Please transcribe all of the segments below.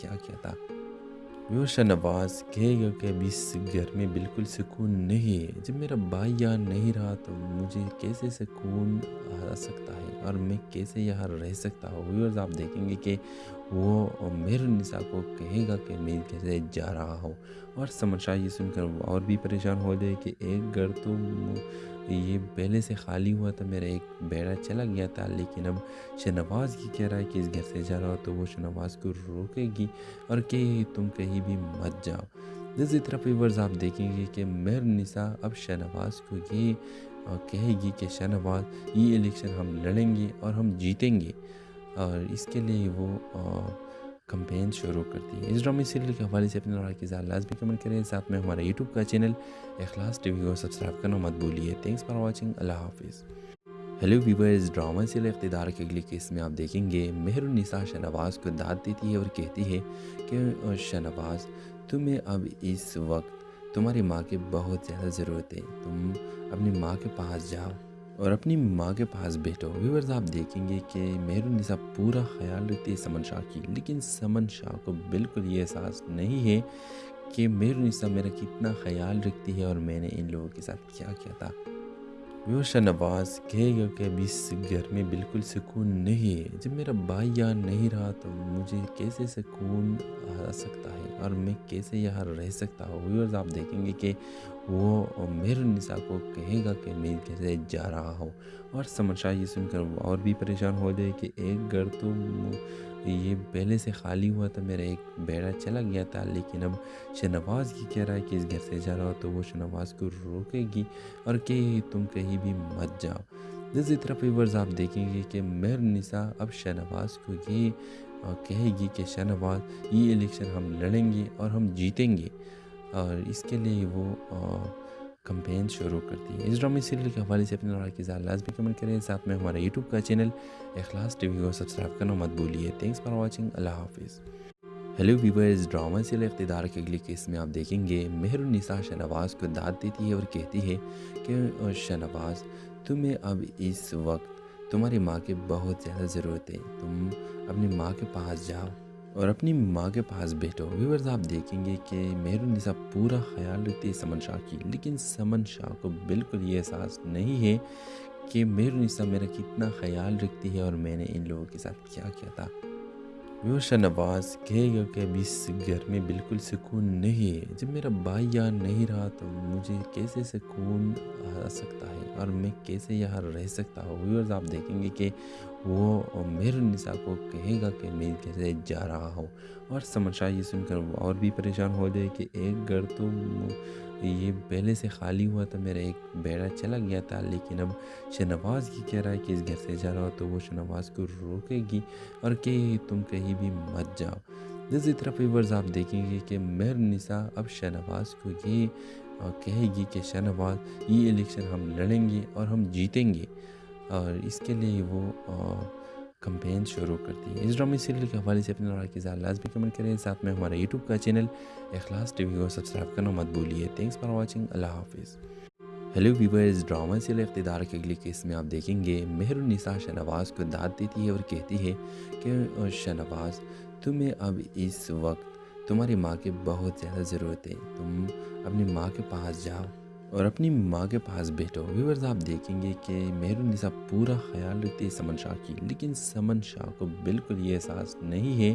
کیا کیا تھا۔ وہ شاہنواز کہے گا کہ ابھی اس گھر میں بالکل سکون نہیں ہے، جب میرا بھائی یہاں نہیں رہا تو مجھے کیسے سکون آ سکتا ہے اور میں کیسے یہاں رہ سکتا ہوں۔ ویورز آپ دیکھیں گے کہ وہ مہر النساء کو کہے گا کہ میں کیسے جا رہا ہوں، اور سمر شاہ یہ سن کر وہ اور بھی پریشان ہو جائے کہ ایک گھر تو یہ پہلے سے خالی ہوا تھا، میرا ایک بیڑا چلا گیا تھا، لیکن اب شاہنواز یہ کہہ رہا ہے کہ اس گھر سے جا رہا ہو، تو وہ شاہنواز کو روکے گی اور کہ تم کہیں بھی مت جاؤ۔ دوسری طرف ویورز آپ دیکھیں گے کہ مہر النساء اب شاہنواز کو یہ کہے گی کہ شاہنواز یہ الیکشن ہم لڑیں گے اور ہم جیتیں گے، اور اس کے لیے وہ کمپین شروع کرتی ہے۔ اس ڈرامے سیریل کے حوالے سے اپنے رائے کی لازمی کمنٹ کریں، ساتھ میں ہمارے یوٹیوب کا چینل اخلاص ٹی وی کو سبسکرائب کرنا مت بھولیے۔ تھینکس فار واچنگ، اللہ حافظ۔ ہیلو ویورز، ڈرامہ سیریل اقتدار کے اگلی قسط میں آپ دیکھیں گے مہر النساء شاہنواز کو داد دیتی ہے اور کہتی ہے کہ شاہنواز تمہیں اب اس وقت تمہاری ماں کی بہت زیادہ ضرورت ہے، تم اپنی ماں کے پاس جاؤ اور اپنی ماں کے پاس بیٹھو۔ ویورز آپ دیکھیں گے کہ مہر النساء پورا خیال رکھتی ہے سمن شاہ کی، لیکن سمن شاہ کو بالکل یہ احساس نہیں ہے کہ مہر النساء میرا کتنا خیال رکھتی ہے اور میں نے ان لوگوں کے ساتھ کیا کیا تھا۔ وہ شاہنواز کہے گا کہ ابھی اس گھر میں بالکل سکون نہیں ہے، جب میرا بھائی یہاں نہیں رہا تو مجھے کیسے سکون آ سکتا ہے اور میں کیسے یہاں رہ سکتا ہوں۔ ویورز آپ دیکھیں گے کہ وہ مہر النساء کو کہے گا کہ میں کیسے جا رہا ہوں، اور سمر شاہ یہ سن کر وہ اور بھی پریشان ہو جائے کہ ایک گھر تو یہ پہلے سے خالی ہوا تھا، میرا ایک بیڑا چلا گیا تھا، لیکن اب شاہنواز یہ کہہ رہا ہے کہ اس گھر سے جا رہا ہو، تو وہ شاہنواز کو روکے گی اور کہ تم کہیں بھی مت جاؤ۔ دوسری طرف ویورز آپ دیکھیں گے کہ مہر النساء اب شاہنواز کو یہ کہے گی کہ شاہنواز یہ الیکشن ہم لڑیں گے اور ہم جیتیں گے، اور اس کے لیے وہ کمپین شروع کرتی ہے۔ اس ڈرامے سیریل کے حوالے سے اپنے رائے کی لازمی کمنٹ کریں، ساتھ میں ہمارے یوٹیوب کا چینل اخلاص ٹی وی کو سبسکرائب کرنا مت بھولیے۔ تھینکس فار واچنگ، اللہ حافظ۔ ہیلو ویورز، ڈرامہ سیریل اقتدار کے اگلی قسط میں آپ دیکھیں گے مہر النساء شاہنواز کو داد دیتی ہے اور کہتی ہے کہ شاہنواز تمہیں اب اس وقت تمہاری ماں کی بہت زیادہ ضرورت ہے، تم اپنی ماں کے پاس جاؤ اور اپنی ماں کے پاس بیٹھو۔ ویورز آپ دیکھیں گے کہ مہر النساء پورا خیال رکھتی ہے سمن شاہ کی، لیکن سمن شاہ کو بالکل یہ احساس نہیں ہے کہ مہر النساء میرا کتنا خیال رکھتی ہے اور میں نے ان لوگوں کے ساتھ کیا کیا تھا۔ وہ شاہنواز کہے گا کہ ابھی اس گھر میں بالکل سکون نہیں ہے، جب میرا بھائی یہاں نہیں رہا تو مجھے کیسے سکون آ سکتا ہے اور میں کیسے یہاں رہ سکتا ہوں۔ ویورز آپ دیکھیں گے کہ وہ مہر النساء کو کہے گا کہ میں کیسے جا رہا ہوں، اور سمر شاہ یہ سن کر وہ اور بھی پریشان ہو جائے کہ ایک گھر تو یہ پہلے سے خالی ہوا تھا، میرا ایک بیڑا چلا گیا تھا، لیکن اب شاہنواز یہ کہہ رہا ہے کہ اس گھر سے جا رہا ہو، تو وہ شاہنواز کو روکے گی اور کہ تم کہیں بھی مت جاؤ۔ دوسری طرف ویورز آپ دیکھیں گے کہ مہر النساء اب شاہنواز کو یہ کہے گی کہ شاہنواز یہ الیکشن ہم لڑیں گے اور ہم جیتیں گے، اور اس کے لیے وہ کمپین شروع کرتی ہے۔ اس ڈرامے سیریل کے حوالے سے اپنے رائے کی لازمی کمنٹ کریں، ساتھ میں ہمارے یوٹیوب کا چینل اخلاص ٹی وی کو سبسکرائب کرنا مت بھولیے۔ تھینکس فار واچنگ، اللہ حافظ۔ ہیلو ویورز، ڈرامہ سیریل اقتدار کے اگلی قسط میں آپ دیکھیں گے مہر النساء شاہنواز کو داد دیتی ہے اور کہتی ہے کہ شاہنواز تمہیں اب اس وقت تمہاری ماں کی بہت زیادہ ضرورت ہے، تم اپنی ماں کے پاس جاؤ اور اپنی ماں کے پاس بیٹھو۔ ویورز آپ دیکھیں گے کہ مہر النساء پورا خیال رکھتی ہے سمن شاہ کی، لیکن سمن شاہ کو بالکل یہ احساس نہیں ہے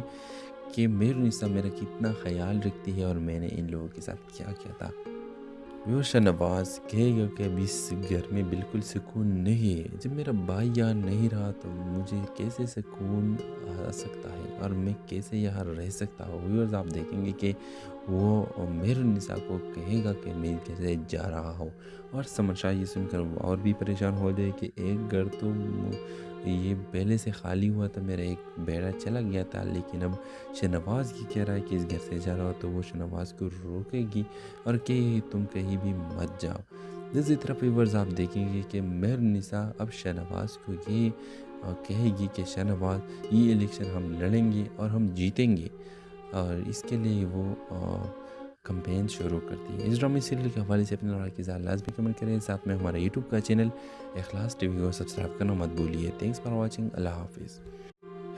کہ مہر النساء میرا کتنا خیال رکھتی ہے اور میں نے ان لوگوں کے ساتھ کیا کیا تھا۔ وہ شاہنواز کہے گا کہ ابھی اس گھر میں بالکل سکون نہیں ہے، جب میرا بھائی یہاں نہیں رہا تو مجھے کیسے سکون آ سکتا ہے اور میں کیسے یہاں رہ سکتا ہوں۔ ویورز آپ دیکھیں گے کہ وہ مہر النساء کو کہے گا کہ میں کیسے جا رہا ہوں، اور سمر شاہ یہ سن کر وہ اور بھی پریشان ہو جائے کہ ایک گھر تو یہ پہلے سے خالی ہوا تھا، میرا ایک بیڑا چلا گیا تھا، لیکن اب شاہنواز یہ کہہ رہا ہے کہ اس گھر سے جا رہا ہو، تو وہ شاہنواز کو روکے گی اور کہ تم کہیں بھی مت جاؤ۔ دوسری طرف ویورز آپ دیکھیں گے کہ مہر النساء اب شاہنواز کو یہ کہے گی کہ شاہنواز یہ الیکشن ہم لڑیں گے اور ہم جیتیں گے، اور اس کے لیے وہ کمپین شروع کرتی ہے۔ اس ڈرامے سیریل کے حوالے سے اپنے رائے کی لازمی کمنٹ کریں، ساتھ میں ہمارے یوٹیوب کا چینل اخلاص ٹی وی کو سبسکرائب کرنا مت بھولیے۔ تھینکس فار واچنگ، اللہ حافظ۔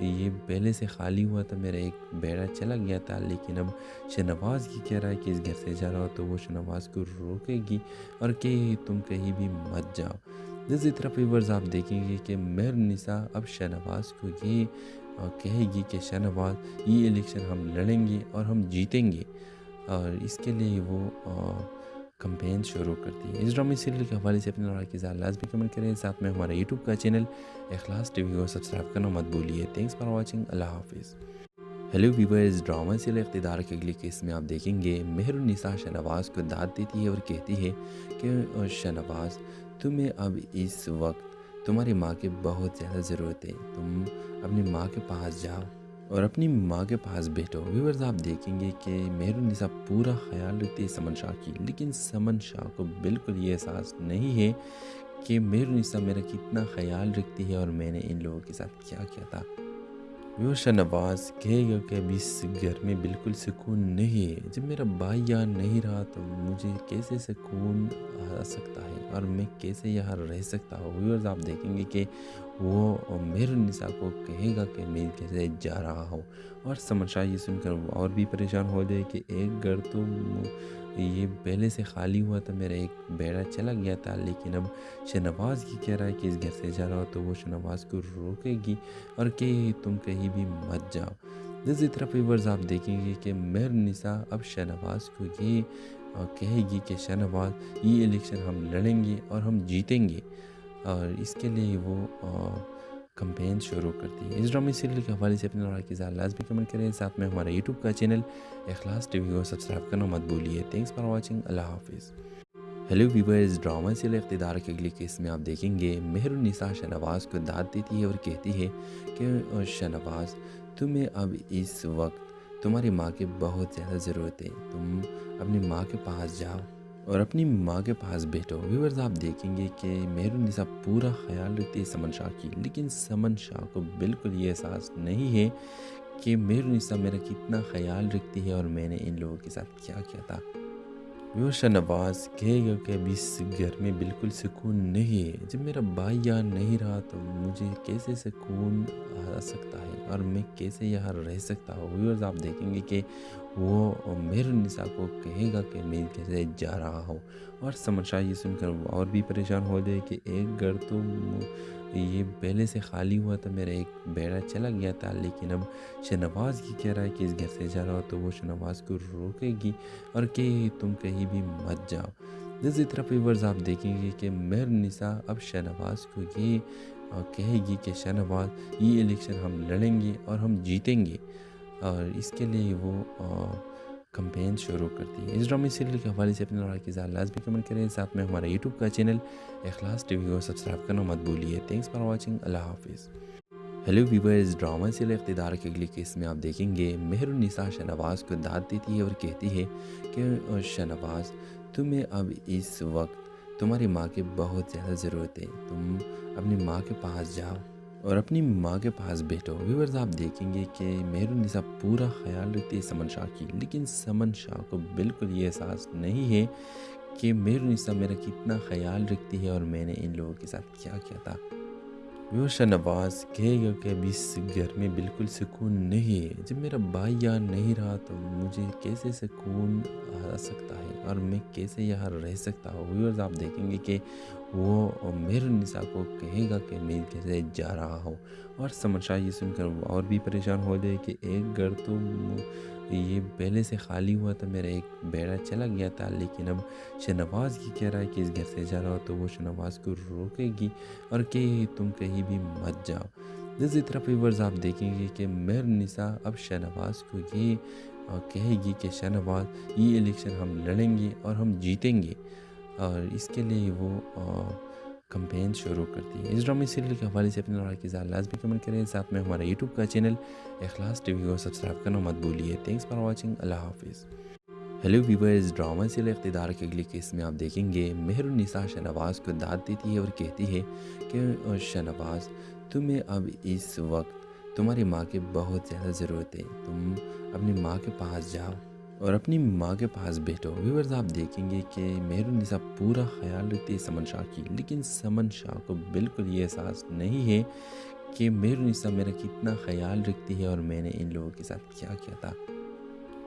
یہ پہلے سے خالی ہوا تھا، میرا ایک بیڑا چلا گیا تھا، لیکن اب شہنواز کی کہہ رہا ہے کہ اس گھر سے جا رہا ہو تو وہ شہنواز کو روکے گی اور کہ تم کہیں بھی مت جاؤ۔ دوسری طرف ویورز آپ دیکھیں گے کہ مہر نساء اب شہنواز کو یہ کہے گی کہ شہنواز یہ الیکشن ہم لڑیں گے اور ہم جیتیں گے، اور اس کے لیے وہ کمپین شروع کرتی ہے۔ اس ڈرامے سیریل کے حوالے سے اپنے رائے کی اظہار لازمی کمنٹ کریں، ساتھ میں ہمارا یوٹیوب کا چینل اخلاص ٹی وی کو سبسکرائب کرنا مت بھولیے۔ تھینکس فار واچنگ، اللہ حافظ۔ ہیلو ویورز، ڈرامہ سیریل اقتدار کے اگلی کیس میں آپ دیکھیں گے مہر النساء شہنواز کو داد دیتی ہے اور کہتی ہے کہ شہنواز تمہیں اب اس وقت تمہاری ماں کی بہت زیادہ ضرورت ہے، تم اپنی ماں کے پاس جاؤ اور اپنی ماں کے پاس بیٹھو۔ ویورز آپ دیکھیں گے کہ مہر النساء پورا خیال رکھتی ہے سمن شاہ کی، لیکن سمن شاہ کو بالکل یہ احساس نہیں ہے کہ مہر النساء میرا کتنا خیال رکھتی ہے اور میں نے ان لوگوں کے ساتھ کیا کیا تھا۔ وہ شہنواز کہے گا کہ اب اس گھر میں بالکل سکون نہیں ہے، جب میرا بھائی یہاں نہیں رہا تو مجھے کیسے سکون آ سکتا ہے اور میں کیسے یہاں رہ سکتا ہوں۔ ویورز آپ دیکھیں گے کہ وہ مہر النساء کو کہے گا کہ میں کیسے جا رہا ہوں، اور سمن شاہ یہ سن کر اور بھی پریشان ہو جائے کہ ایک گھر تو یہ پہلے سے خالی ہوا تھا، میرا ایک بیڑا چلا گیا تھا، لیکن اب شہنواز کی کہہ رہا ہے کہ اس گھر سے جا رہا ہو تو وہ شہنواز کو روکے گی اور کہ تم کہیں بھی مت جاؤ۔ دوسری طرف ویورز آپ دیکھیں گے کہ مہر النساء اب شہنواز کو یہ کہے گی کہ شہنواز یہ الیکشن ہم لڑیں گے اور ہم جیتیں گے، اور اس کے لیے وہ کمپین شروع کرتی ہے۔ اس ڈرامے سیریل کے حوالے سے اپنے رائے کی اظہار لازمی کمنٹ کریں، ساتھ میں ہمارا یوٹیوب کا چینل اخلاص ٹی وی کو سبسکرائب کرنا مت بھولیے۔ تھینکس فار واچنگ، اللہ حافظ۔ ہیلو ویورز، ڈرامہ سیریل اقتدار کے اگلی کیس میں آپ دیکھیں گے مہر النساء شہنواز کو داد دیتی ہے اور کہتی ہے کہ شہنواز تمہیں اب اس وقت تمہاری ماں کی بہت زیادہ ضرورت ہے، تم اپنی ماں کے پاس جاؤ اور اپنی ماں کے پاس بیٹھو۔ ویورز آپ دیکھیں گے کہ مہر النساء پورا خیال رکھتی ہے سمن شاہ کی، لیکن سمن شاہ کو بالکل یہ احساس نہیں ہے کہ مہر النساء میرا کتنا خیال رکھتی ہے اور میں نے ان لوگوں کے ساتھ کیا کیا تھا۔ وہ شہنواز کہے گا کہ اب اس گھر میں بالکل سکون نہیں ہے، جب میرا بھائی یہاں نہیں رہا تو مجھے کیسے سکون آ سکتا ہے اور میں کیسے یہاں رہ سکتا ہوں۔ ویورز آپ دیکھیں گے کہ وہ مہر النساء کو کہے گا کہ میں کیسے جا رہا ہوں، اور سمن شاہ یہ سن کر اور بھی پریشان ہو جائے کہ ایک گھر تو یہ پہلے سے خالی ہوا تھا، میرا ایک بیڑا چلا گیا تھا، لیکن اب شہنواز کی کہہ رہا ہے کہ اس گھر سے جا رہا ہو تو وہ شہنواز کو روکے گی اور کہ تم کہیں بھی مت جاؤ۔ دوسری طرف ویورز آپ دیکھیں گے کہ مہر النساء اب شہنواز کو یہ کہے گی کہ شہنواز یہ الیکشن ہم لڑیں گے اور ہم جیتیں گے، اور اس کے لیے وہ کمپین شروع کرتی ہے۔ اس ڈرامے سیریل کے حوالے سے اپنے رائے کی اظہار لازمی کمنٹ کریں، ساتھ میں ہمارا یوٹیوب کا چینل اخلاص ٹی وی کو سبسکرائب کرنا مت بھولیے۔ تھینکس فار واچنگ، اللہ حافظ۔ ہیلو ویورز، ڈرامہ سیریل اقتدار کے اگلی کیس میں آپ دیکھیں گے مہر النساء شہنواز کو داد دیتی ہے اور کہتی ہے کہ شہنواز تمہیں اب اس وقت تمہاری ماں کی بہت زیادہ ضرورت ہے، تم اپنی ماں کے پاس جاؤ اور اپنی ماں کے پاس بیٹھو۔ ویورز آپ دیکھیں گے کہ مہر النساء پورا خیال رکھتی ہے سمن شاہ کی، لیکن سمن شاہ کو بالکل یہ احساس نہیں ہے کہ مہر النساء میرا کتنا خیال رکھتی ہے اور میں نے ان لوگوں کے ساتھ کیا کیا تھا۔ وہ شہنواز کہے گا کہ اب اس گھر میں بالکل سکون نہیں ہے، جب میرا بھائی یہاں نہیں رہا تو مجھے کیسے سکون آ سکتا ہے اور میں کیسے یہاں رہ سکتا ہوں۔ ویورز آپ دیکھیں گے کہ وہ مہر النساء کو کہے گا کہ میں کیسے جا رہا ہوں، اور سمن شاہ یہ سن کر اور بھی پریشان ہو جائے کہ ایک گھر تو یہ پہلے سے خالی ہوا تھا، میرا ایک بیڑا چلا گیا تھا، لیکن اب شہنواز کی کہہ رہا ہے کہ اس گھر سے جا رہا ہو تو وہ شہنواز کو روکے گی اور کہ تم کہیں بھی مت جاؤ۔ دوسری طرف ویورز آپ دیکھیں گے کہ مہر النساء اب شہنواز کو یہ کہے گی کہ شہنواز یہ الیکشن ہم لڑیں گے اور ہم جیتیں گے، اور اس کے لیے وہ کمپین شروع کرتی ہے۔ اس ڈرامے سیریل کے حوالے سے اپنے رائے کی اظہار لازمی کمنٹ کریں، ساتھ میں ہمارا یوٹیوب کا چینل اخلاص ٹی وی کو سبسکرائب کرنا مت بھولیے۔ تھینکس فار واچنگ، اللہ حافظ۔ ہیلو ویورز، ڈرامہ سیریل اقتدار کے اگلی کیس میں آپ دیکھیں گے مہر النساء شہنواز کو داد دیتی ہے اور کہتی ہے کہ شہنواز تمہیں اب اس وقت تمہاری ماں کی بہت زیادہ ضرورت ہے، تم اپنی ماں کے پاس جاؤ اور اپنی ماں کے پاس بیٹھو۔ ویورز آپ دیکھیں گے کہ مہر النساء پورا خیال رکھتی ہے سمن شاہ کی، لیکن سمن شاہ کو بالکل یہ احساس نہیں ہے کہ مہرنسا میرا کتنا خیال رکھتی ہے اور میں نے ان لوگوں کے ساتھ کیا کیا تھا۔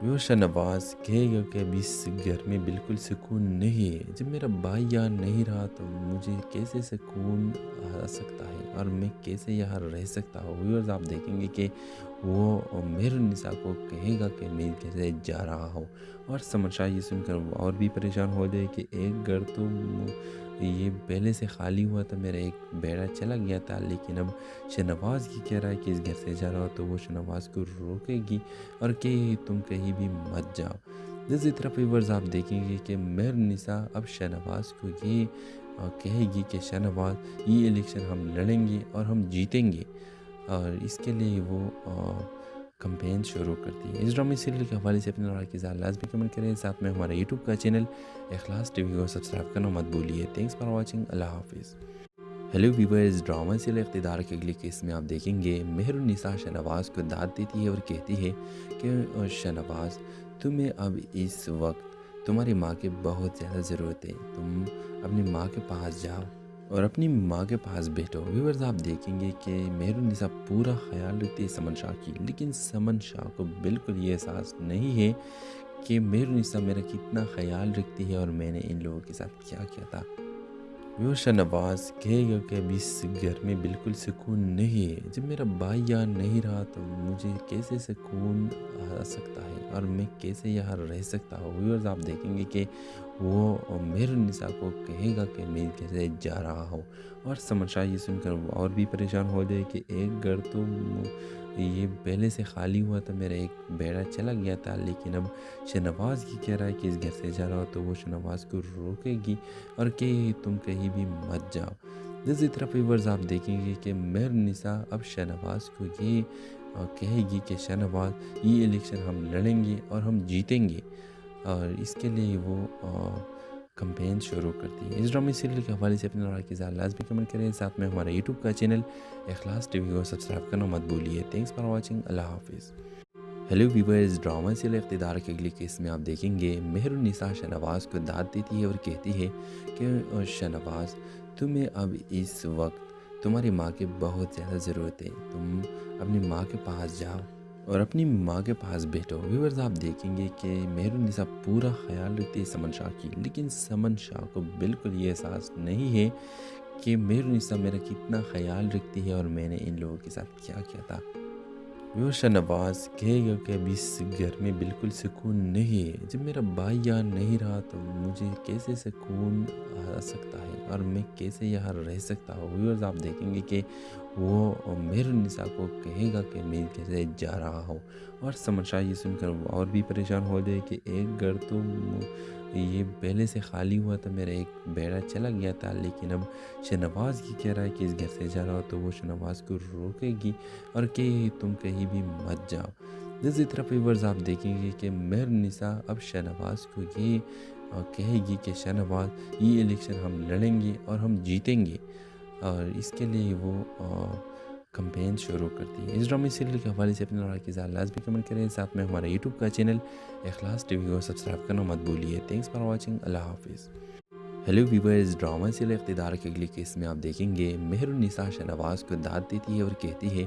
وہ شاہنواز کہے گا کہ ابھی اس گھر میں بالکل سکون نہیں ہے، جب میرا بھائی یہاں نہیں رہا تو مجھے کیسے سکون آ سکتا ہے اور میں کیسے یہاں رہ سکتا ہوں۔ ویورز آپ دیکھیں گے کہ وہ مہرنسا کو کہے گا کہ میں کیسے جا رہا ہوں، اور سمر شاہ یہ سن کر اور بھی پریشان ہو جائے کہ ایک گھر تو یہ پہلے سے خالی ہوا تھا، میرا ایک بیڑا چلا گیا تھا، لیکن اب شاہنواز کی کہہ رہا ہے کہ اس گھر سے جا رہا ہو، تو وہ شاہنواز کو روکے گی اور کہ تم کہیں بھی مت جاؤ۔ دوسری طرف ویورز آپ دیکھیں گے کہ مہرنسا اب شاہنواز کو یہ کہے گی کہ شاہنواز یہ الیکشن ہم لڑیں گے اور ہم جیتیں گے، اور اس کے لیے وہ کمپین شروع کرتی ہے۔ اس ڈرامے سیریل کے حوالے سے اپنے رائے کی اظہار لازمی کمنٹ کریں، ساتھ میں ہمارا یوٹیوب کا چینل اخلاص ٹی وی کو سبسکرائب کرنا مت بھولیے۔ تھینکس فار واچنگ، اللہ حافظ۔ ہیلو ویورز، ڈرامہ سیریل اقتدار کے اگلی کیس میں آپ دیکھیں گے مہرنسا شاہنواز کو داد دیتی ہے اور کہتی ہے کہ شاہنواز تمہیں اب اس وقت تمہاری ماں کی بہت زیادہ ضرورت ہے، تم اپنی ماں کے پاس جاؤ اور اپنی ماں کے پاس بیٹھو۔ ویورز آپ دیکھیں گے کہ مہرنسا پورا خیال رکھتی ہے سمن شاہ کی، لیکن سمن شاہ کو بالکل یہ احساس نہیں ہے کہ مہرنسا میرا کتنا خیال رکھتی ہے اور میں نے ان لوگوں کے ساتھ کیا کیا تھا۔ وہ شاہنواز کہے گا کہ ابھی اس گھر میں بالکل سکون نہیں ہے، جب میرا بھائی یہاں نہیں رہا تو مجھے کیسے سکون آ سکتا ہے اور میں کیسے یہاں رہ سکتا ہوں۔ ویورز آپ دیکھیں گے کہ وہ مہرنسا کو کہے گا کہ میں کیسے جا رہا ہوں، اور سمر شاہ یہ سن کر اور بھی پریشان ہو جائے کہ ایک گھر تو یہ پہلے سے خالی ہوا تھا، میرا ایک بیڑا چلا گیا تھا، لیکن اب شاہنواز کی کہہ رہا ہے کہ اس گھر سے جا رہا ہو، تو وہ شاہنواز کو روکے گی اور کہ تم کہیں بھی مت جاؤ۔ دوسری طرف ویورز آپ دیکھیں گے کہ مہرنسا اب شاہنواز کو یہ کہے گی کہ شاہنواز یہ الیکشن ہم لڑیں گے اور ہم جیتیں گے، اور اس کے لیے وہ کمپین شروع کرتی ہے۔ اس ڈرامے سیریل کے حوالے سے اپنے رائے کی اظہار لازمی کمنٹ کریں، ساتھ میں ہمارا یوٹیوب کا چینل اخلاص ٹی وی کو سبسکرائب کرنا مت بھولیے۔ تھینکس فار واچنگ، اللہ حافظ۔ ہیلو ویورز، ڈرامہ سیریل اقتدار کے اگلی کیس میں آپ دیکھیں گے مہرنسا شاہنواز کو داد دیتی ہے اور کہتی ہے کہ شاہنواز تمہیں اب اس وقت تمہاری ماں کی بہت زیادہ ضرورت ہے، تم اپنی ماں کے پاس جاؤ اور اپنی ماں کے پاس بیٹھو۔ ویورز آپ دیکھیں گے کہ مہرنسا پورا خیال رکھتی ہے سمن شاہ کی، لیکن سمن شاہ کو بالکل یہ احساس نہیں ہے کہ مہرنسا میرا کتنا خیال رکھتی ہے اور میں نے ان لوگوں کے ساتھ کیا کیا تھا۔ وہ شاہنواز کہے گا کہ ابھی اس گھر میں بالکل سکون نہیں ہے، جب میرا بھائی یہاں نہیں رہا تو مجھے کیسے سکون آ سکتا ہے اور میں کیسے یہاں رہ سکتا ہوں۔ ویورز آپ دیکھیں گے کہ وہ مہرنسا کو کہے گا کہ میں کیسے جا رہا ہوں، اور سمر شاہ یہ سن کر اور بھی پریشان ہو جائے کہ ایک گھر تو یہ پہلے سے خالی ہوا تھا، میرا ایک بیڑا چلا گیا تھا، لیکن اب شاہنواز کی کہہ رہا ہے کہ اس گھر سے جا رہا ہو، تو وہ شاہنواز کو روکے گی اور کہ تم کہیں بھی مت جاؤ۔ دوسری طرف ویورز آپ دیکھیں گے کہ مہرنسا اب شاہنواز کو یہ کہے گی کہ شاہنواز یہ الیکشن ہم لڑیں گے اور ہم جیتیں گے، اور اس کے لیے وہ کمپین شروع کرتی ہے۔ اس ڈرامے سیریل کے حوالے سے اپنے رائے کی اظہار لازمی کمنٹ کریں، ساتھ میں ہمارا یوٹیوب کا چینل اخلاص ٹی وی کو سبسکرائب کرنا مت بھولیے۔ تھینکس فار واچنگ، اللہ حافظ۔ ہیلو ویورز، ڈرامہ سیریل اقتدار کے اگلی کیس میں آپ دیکھیں گے مہرنسا شاہنواز کو داد دیتی ہے اور کہتی ہے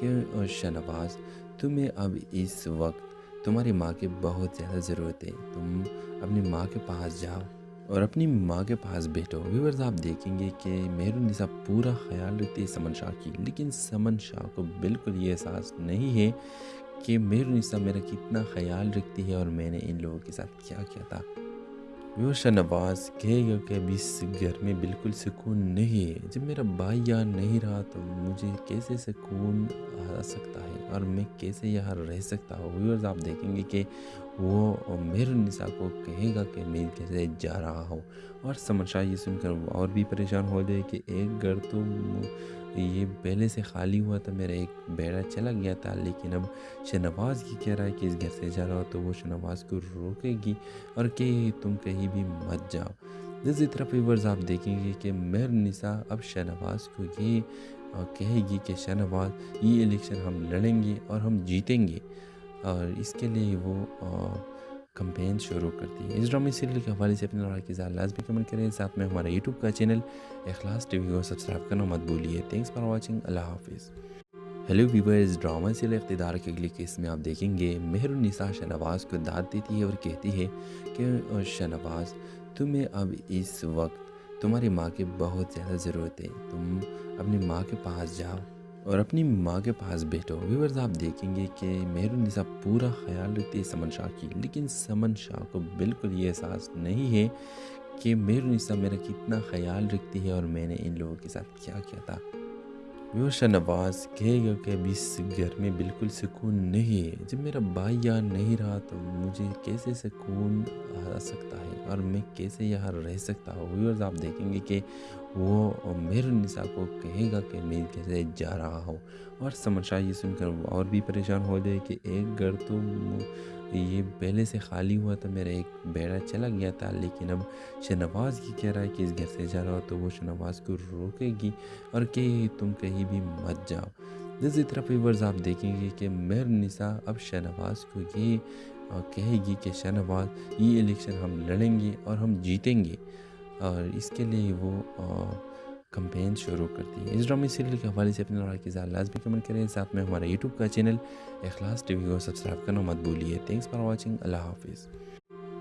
کہ شاہنواز تمہیں اب اس وقت تمہاری ماں کی بہت زیادہ ضرورت ہے، تم اپنی ماں کے پاس جاؤ اور اپنی ماں کے پاس بیٹھو۔ ویورز آپ دیکھیں گے کہ مہرنسا پورا خیال رکھتی ہے سمن شاہ کی، لیکن سمن شاہ کو بالکل یہ احساس نہیں ہے کہ مہرنسا میرا کتنا خیال رکھتی ہے اور میں نے ان لوگوں کے ساتھ کیا کیا تھا۔ وہ شاہنواز کہے گا کہ ابھی اس گھر میں بالکل سکون نہیں ہے، جب میرا بھائی یہاں نہیں رہا تو مجھے کیسے سکون آ سکتا ہے اور میں کیسے یہاں رہ سکتا ہوں۔ ویورز آپ دیکھیں گے کہ وہ مہرنسا کو کہے گا کہ میں کیسے جا رہا ہوں، اور سمر شاہ یہ سن کر اور بھی پریشان ہو جائے کہ ایک گھر تو یہ پہلے سے خالی ہوا تھا، میرا ایک بیڑا چلا گیا تھا، لیکن اب شاہنواز کی کہہ رہا ہے کہ اس گھر سے جا رہا ہو، تو وہ شاہنواز کو روکے گی اور کہ تم کہیں بھی مت جاؤ۔ دوسری طرف ویورز آپ دیکھیں گے کہ مہرنسا اب شاہنواز کو یہ کہے گی کہ شاہنواز یہ الیکشن ہم لڑیں گے اور ہم جیتیں گے، اور اس کے لیے وہ کمپین شروع کرتی ہے۔ اس ڈرامے سیریل کے حوالے سے اپنے رائے کی ذات لازمی کمنٹ کریں، ساتھ میں ہمارا یوٹیوب کا چینل اخلاص ٹی وی کو سبسکرائب کرنا مت بھولیے۔ تھینکس فار واچنگ، اللہ حافظ۔ ہیلو ویورز، ڈرامہ سیریل اقتدار کے اگلی قسط میں آپ دیکھیں گے مہر النساء شہنواز کو داد دیتی ہے اور کہتی ہے کہ شہنواز، تمہیں اب اس وقت تمہاری ماں کی بہت زیادہ ضرورت ہے، تم اپنی ماں کے پاس جاؤ اور اپنی ماں کے پاس بیٹھو۔ ویورز، آپ دیکھیں گے کہ مہر النساء پورا خیال رکھتی ہے سمن شاہ کی، لیکن سمن شاہ کو بالکل یہ احساس نہیں ہے کہ مہر النساء میرا کتنا خیال رکھتی ہے اور میں نے ان لوگوں کے ساتھ کیا کیا تھا۔ شہنواز کہے گا کہ ابھی اس گھر میں بالکل سکون نہیں ہے، جب میرا بھائی یہاں نہیں رہا تو مجھے کیسے سکون آ سکتا ہے اور میں کیسے یہاں رہ سکتا ہوں۔ ویورز، آپ دیکھیں گے کہ وہ مہر النساء کو کہے گا کہ میں کیسے جا رہا ہوں، اور سمن شاہ یہ سن کر اور بھی پریشان ہو جائے کہ ایک گھر تو یہ پہلے سے خالی ہوا تھا، میرا ایک بیڑا چلا گیا تھا، لیکن اب شہنواز کی کہہ رہا ہے کہ اس گھر سے جا رہا ہو تو وہ شہنواز کو روکے گی اور کہ تم کہیں بھی مت جاؤ۔ دوسری طرف ویورز، آپ دیکھیں گے کہ مہر النساء اب شہنواز کو یہ کہے گی کہ شہنواز، یہ الیکشن ہم لڑیں گے اور ہم جیتیں گے، اور اس کے لیے وہ کمپین شروع کرتی ہے۔ اس ڈرامے سیریل کے حوالے سے اپنے رائے کی ذات لازمی کمنٹ کریں، ساتھ میں ہمارا یوٹیوب کا چینل اخلاص ٹی وی کو سبسکرائب کرنا مت بھولیے۔ تھینکس فار واچنگ، اللہ حافظ۔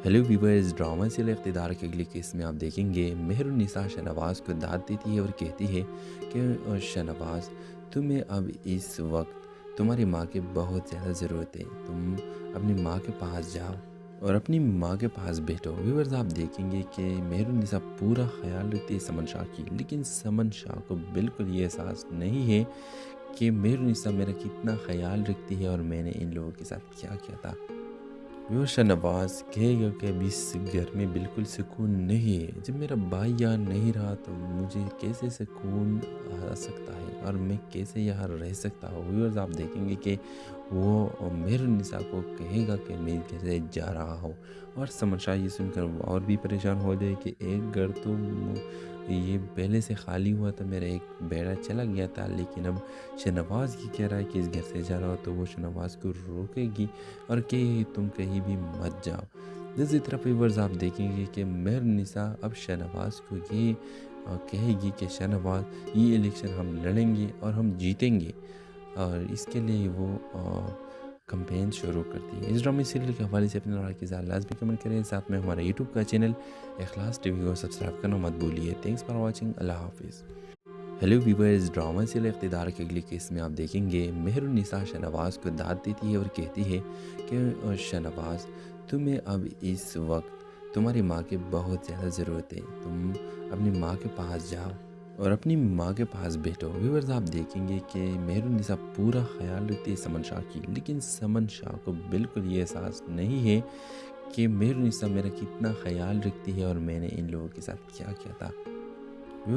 ہیلو ویورز، ڈرامہ سیریل اقتدار کے اگلی قسط میں آپ دیکھیں گے مہر النساء شہنواز کو داد دیتی ہے اور کہتی ہے کہ شہنواز، تمہیں اب اس وقت تمہاری ماں کی بہت زیادہ ضرورت ہے، تم اپنی ماں کے پاس جاؤ اور اپنی ماں کے پاس بیٹھو۔ ویورز، آپ دیکھیں گے کہ مہر النساء پورا خیال رکھتی ہے سمن شاہ کی، لیکن سمن شاہ کو بالکل یہ احساس نہیں ہے کہ مہر النساء میرا کتنا خیال رکھتی ہے اور میں نے ان لوگوں کے ساتھ کیا کیا تھا۔ شہنواز کہے گا کہ ابھی اس گھر میں بالکل سکون نہیں ہے، جب میرا بھائی یہاں نہیں رہا تو مجھے کیسے سکون آ سکتا ہے اور میں کیسے یہاں رہ سکتا ہوں۔ ویورز، آپ دیکھیں گے کہ وہ مہر النساء کو کہے گا کہ میں کیسے جا رہا ہوں، اور سمن شاہ یہ سن کر اور بھی پریشان ہو جائے کہ ایک گھر تو یہ پہلے سے خالی ہوا تھا، میرا ایک بیڑا چلا گیا تھا، لیکن اب شہنواز کی کہہ رہا ہے کہ اس گھر سے جا رہا ہو تو وہ شہنواز کو روکے گی اور کہ تم کہیں بھی مت جاؤ۔ دوسری طرف ویورز، آپ دیکھیں گے کہ مہر النساء اب شہنواز کو یہ کہے گی کہ شہنواز، یہ الیکشن ہم لڑیں گے اور ہم جیتیں گے، اور اس کے لیے وہ کمپین شروع کرتی ہے۔ اس ڈرامے سیریل کے حوالے سے اپنے رائے کی ذات لازمی کمنٹ کریں، ساتھ میں ہمارا یوٹیوب کا چینل اخلاص ٹی وی کو سبسکرائب کرنا مت بھولیے۔ تھینکس فار واچنگ، اللہ حافظ۔ ہیلو ویورز، ڈرامہ سیریل اقتدار کے اگلی قسط میں آپ دیکھیں گے مہر النساء شہنواز کو داد دیتی ہے اور کہتی ہے کہ شہنواز، تمہیں اب اس وقت تمہاری ماں کی بہت زیادہ ضرورت ہے، تم اپنی ماں کے پاس جاؤ اور اپنی ماں کے پاس بیٹھو۔ ویورز، آپ دیکھیں گے کہ مہر النساء پورا خیال رکھتی ہے سمن شاہ کی، لیکن سمن شاہ کو بالکل یہ احساس نہیں ہے کہ مہر النساء میرا کتنا خیال رکھتی ہے اور میں نے ان لوگوں کے ساتھ کیا کیا تھا۔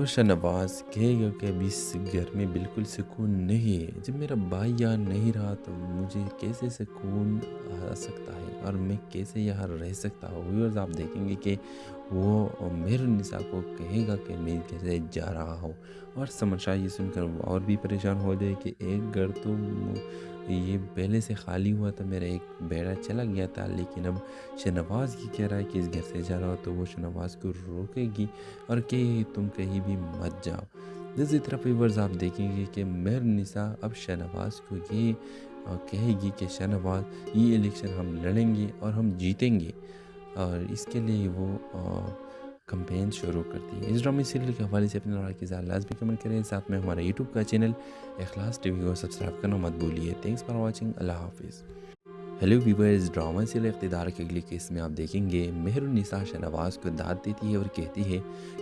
شہنواز کہے گا کہ ابھی اس گھر میں بالکل سکون نہیں ہے، جب میرا بھائی یہاں نہیں رہا تو مجھے کیسے سکون آ سکتا ہے اور میں کیسے یہاں رہ سکتا ہوں۔ ویورز، آپ دیکھیں گے کہ وہ مہر النساء کو کہے گا کہ میں کیسے جا رہا ہوں، اور سمن شاہ یہ سن کر اور بھی پریشان ہو جائے کہ ایک گھر تو یہ پہلے سے خالی ہوا تھا، میرا ایک بیڑا چلا گیا تھا، لیکن اب شہنواز کی کہہ رہا ہے کہ اس گھر سے جا رہا ہو تو وہ شہنواز کو روکے گی اور کہ تم کہیں بھی مت جاؤ۔ دوسری طرف ویورز، آپ دیکھیں گے کہ مہر النساء اب شہنواز کو یہ کہے گی کہ شہنواز، یہ الیکشن ہم لڑیں گے اور ہم جیتیں گے، اور اس کے لیے وہ کمپین شروع کرتی ہے۔ اس ڈرامے سیریل کے حوالے سے اپنے رائے کی ذات لازمی کمنٹ کریں، ساتھ میں ہمارا یوٹیوب کا چینل اخلاص ٹی وی کو سبسکرائب کرنا مت بھولیے۔ تھینکس فار واچنگ، اللہ حافظ۔ ہیلو ویورز، ڈرامہ سیریل اقتدار کے اگلی قسط میں آپ دیکھیں گے مہر النساء شہنواز کو داد دیتی ہے اور کہتی ہے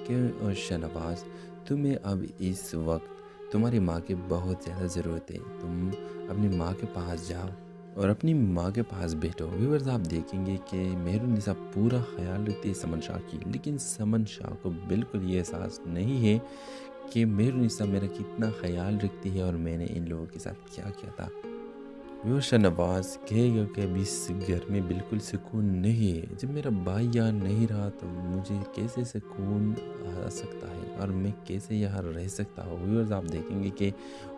کہ شہنواز، تمہیں اب اس وقت تمہاری ماں کی بہت زیادہ ضرورت ہے، تم اپنی ماں کے پاس جاؤ اور اپنی ماں کے پاس بیٹھو۔ ویورز، آپ دیکھیں گے کہ مہر النساء پورا خیال رکھتی ہے سمن شاہ کی، لیکن سمن شاہ کو بالکل یہ احساس نہیں ہے کہ مہر النساء میرا کتنا خیال رکھتی ہے اور میں نے ان لوگوں کے ساتھ کیا کیا تھا۔ وہ شہنواز کہے گا کہ ابھی اس گھر میں بالکل سکون نہیں ہے، جب میرا بھائی یہاں نہیں رہا تو مجھے کیسے سکون آ سکتا ہے اور میں کیسے یہاں رہ سکتا ہوں۔ ویورز آپ دیکھیں گے کہ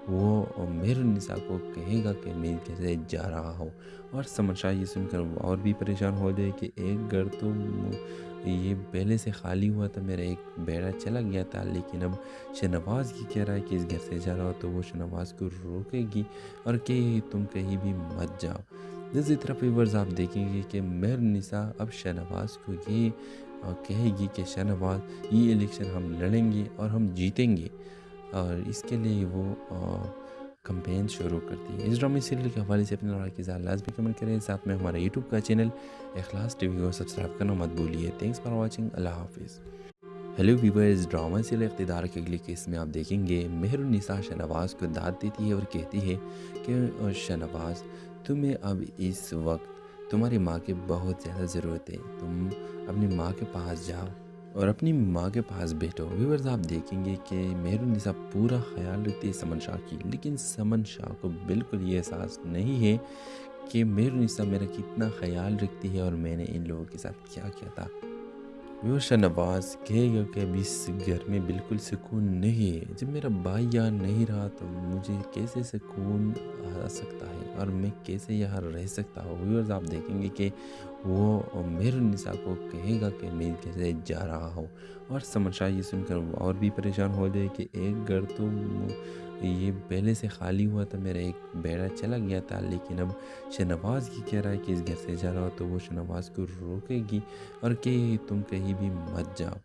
وہ مہرالنساء کو کہے گا کہ میں کیسے جا رہا ہوں، اور سمر شاہ یہ سن کر وہ اور بھی پریشان ہو جائے کہ ایک گھر تو یہ پہلے سے خالی ہوا تھا، میرا ایک بیڑا چلا گیا تھا، لیکن اب شہنواز کی کہہ رہا ہے کہ اس گھر سے جا رہا ہو، تو وہ شہنواز کو روکے گی اور کہ تم کہیں بھی مت جاؤ۔ دوسری طرف ویورز آپ دیکھیں گے کہ مہرالنساء اب شہنواز کو یہ کہے گی کہ شہنواز یہ الیکشن ہم لڑیں گے اور ہم جیتیں گے، اور اس کے لیے وہ کمپین شروع کرتی ہے۔ اس ڈرامے سیریل کے حوالے سے اپنے رائے کی اظہار لازمی کمنٹ کریں، ساتھ میں ہمارا یوٹیوب کا چینل اخلاص ٹی وی کو سبسکرائب کرنا مت بھولیے۔ تھینکس فار واچنگ، اللہ حافظ۔ ہیلو ویورز، ڈرامہ سیریل اقتدار کے اگلی قسط میں آپ دیکھیں گے مہرالنساء شہنواز کو داد دیتی ہے اور کہتی ہے کہ شہنواز تمہیں اب اس وقت تمہاری ماں کی بہت زیادہ ضرورت ہے، تم اپنی ماں کے پاس جاؤ اور اپنی ماں کے پاس بیٹھو۔ ویورز آپ دیکھیں گے کہ مہرالنساء پورا خیال رکھتی ہے سمن شاہ کی، لیکن سمن شاہ کو بالکل یہ احساس نہیں ہے کہ مہرالنساء میرا کتنا خیال رکھتی ہے اور میں نے ان لوگوں کے ساتھ کیا کیا تھا۔ وہ شہنواز کہے گا کہ ابھی اس گھر میں بالکل سکون نہیں ہے، جب میرا بھائی یہاں نہیں رہا تو مجھے کیسے سکون آ سکتا ہے اور میں کیسے یہاں رہ سکتا ہوں۔ ویورز آپ دیکھیں گے کہ وہ مہرالنساء کو کہے گا کہ میں کیسے جا رہا ہوں، اور سمر شاہ یہ سن کر وہ اور بھی پریشان ہو جائے کہ ایک گھر تو یہ پہلے سے خالی ہوا تھا، میرا ایک بیڑا چلا گیا تھا، لیکن اب شہنواز کی کہہ رہا ہے کہ اس گھر سے جا رہا ہو، تو وہ شہنواز کو روکے گی اور کہ تم کہیں بھی مت جاؤ۔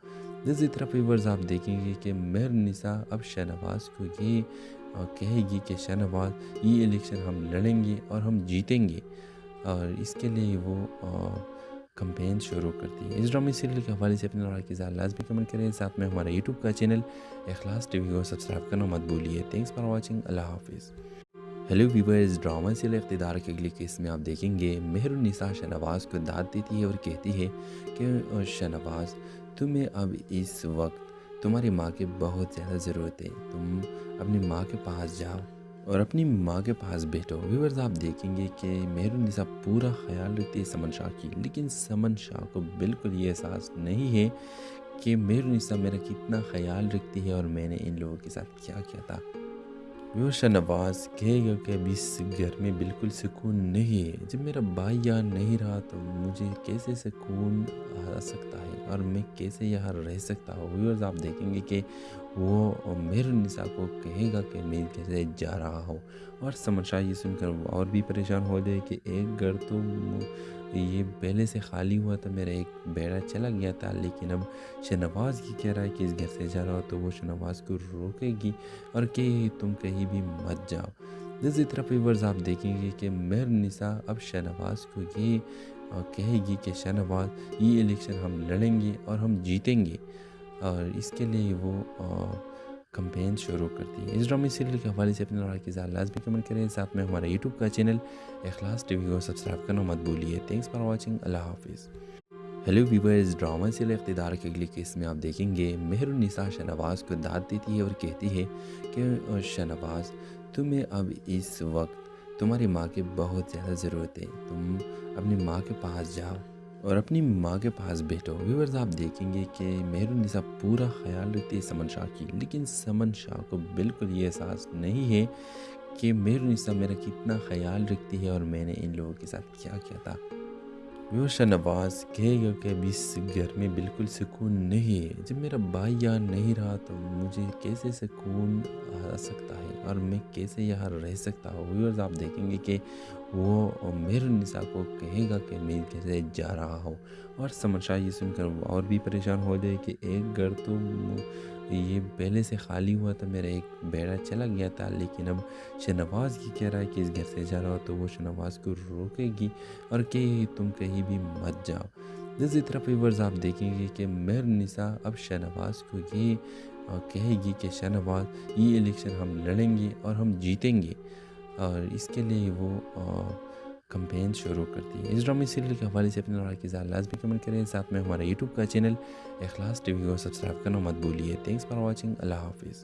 دوسری طرف ویورز آپ دیکھیں گے کہ مہرالنساء اب شہنواز کو یہ کہے گی کہ شہنواز یہ الیکشن ہم لڑیں گے اور ہم جیتیں گے، اور اس کے لیے وہ کمپین شروع کرتی ہے۔ اس ڈرامے سیریل کے حوالے سے اپنے رائے کی اظہار لازمی کمنٹ کریں، ساتھ میں ہمارا یوٹیوب کا چینل اخلاص ٹی وی کو سبسکرائب کرنا مت بھولیے۔ تھینکس فار واچنگ، اللہ حافظ۔ ہیلو ویورز، ڈرامہ سیریل اقتدار کے اگلی قسط میں آپ دیکھیں گے مہرالنساء شہنواز کو داد دیتی ہے اور کہتی ہے کہ شہنواز تمہیں اب اس وقت تمہاری ماں کی بہت زیادہ ضرورت ہے، تم اپنی ماں کے پاس جاؤ اور اپنی ماں کے پاس بیٹھو۔ ویورز آپ دیکھیں گے کہ مہرالنساء پورا خیال رکھتی ہے سمن شاہ کی، لیکن سمن شاہ کو بالکل یہ احساس نہیں ہے کہ مہرالنساء میرا کتنا خیال رکھتی ہے اور میں نے ان لوگوں کے ساتھ کیا کیا تھا۔ وہ شہنواز کہے گا کہ ابھی اس گھر میں بالکل سکون نہیں ہے، جب میرا بھائی یہاں نہیں رہا تو مجھے کیسے سکون آ سکتا ہے اور میں کیسے یہاں رہ سکتا ہوں۔ ویورز آپ دیکھیں گے کہ وہ مہرالنساء کو کہے گا کہ میں کیسے جا رہا ہوں، اور سمر شاہ یہ سن کر وہ اور بھی پریشان ہو جائے کہ ایک گھر تو یہ پہلے سے خالی ہوا تھا، میرا ایک بیڑا چلا گیا تھا، لیکن اب شہنواز کی کہہ رہا ہے کہ اس گھر سے جا رہا ہو، تو وہ شہنواز کو روکے گی اور کہ تم کہیں بھی مت جاؤ۔ دوسری طرف ویورز آپ دیکھیں گے کہ مہرالنساء اب شہنواز کو یہ کہے گی کہ شہنواز یہ الیکشن ہم لڑیں گے اور ہم جیتیں گے، اور اس کے لیے وہ کمپین شروع کرتی ہے۔ اس ڈرامے سیریل کے حوالے سے اپنے رائے کی اظہار لازمی کمنٹ کریں، ساتھ میں ہمارا یوٹیوب کا چینل اخلاص ٹی وی کو سبسکرائب کرنا مت بھولیے۔ تھینکس فار واچنگ، اللہ حافظ۔ ہیلو ویورز، ڈرامہ سیریل اقتدار کے اگلی قسط میں آپ دیکھیں گے مہرالنساء شہنواز کو داد دیتی ہے اور کہتی ہے کہ شہنواز تمہیں اب اس وقت تمہاری ماں کی بہت زیادہ ضرورت ہے، تم اپنی ماں کے پاس جاؤ اور اپنی ماں کے پاس بیٹھو۔ ویورز آپ دیکھیں گے کہ مہرالنساء پورا خیال رکھتی ہے سمن شاہ کی، لیکن سمن شاہ کو بالکل یہ احساس نہیں ہے کہ مہرالنساء میرا کتنا خیال رکھتی ہے اور میں نے ان لوگوں کے ساتھ کیا کیا تھا۔ وہ شہنواز کہے گا کہ ابھی اس گھر میں بالکل سکون نہیں ہے، جب میرا بھائی یہاں نہیں رہا تو مجھے کیسے سکون آ سکتا ہے اور میں کیسے یہاں رہ سکتا ہوں۔ ویورز آپ دیکھیں گے کہ وہ مہرالنساء کو کہے گا کہ میں کیسے جا رہا ہوں، اور سمر شاہ یہ سن کر وہ اور بھی پریشان ہو جائے کہ ایک گھر تو یہ پہلے سے خالی ہوا تھا، میرا ایک بیڑا چلا گیا تھا، لیکن اب شہنواز کی کہہ رہا ہے کہ اس گھر سے جا رہا ہو، تو وہ شہنواز کو روکے گی اور کہ تم کہیں بھی مت جاؤ۔ دوسری طرف ویورز آپ دیکھیں گے کہ مہرالنساء اب شہنواز کو یہ کہے گی کہ شہنواز یہ الیکشن ہم لڑیں گے اور ہم جیتیں گے، اور اس کے لیے وہ کمپین شروع کرتی ہے۔ اس ڈرامے سیریل کے حوالے سے اپنے رائے کی اظہار لازمی کمنٹ کریں، ساتھ میں ہمارا یوٹیوب کا چینل اخلاص ٹی وی کو سبسکرائب کرنا مت بھولیے۔ تھینکس فار واچنگ، اللہ حافظ۔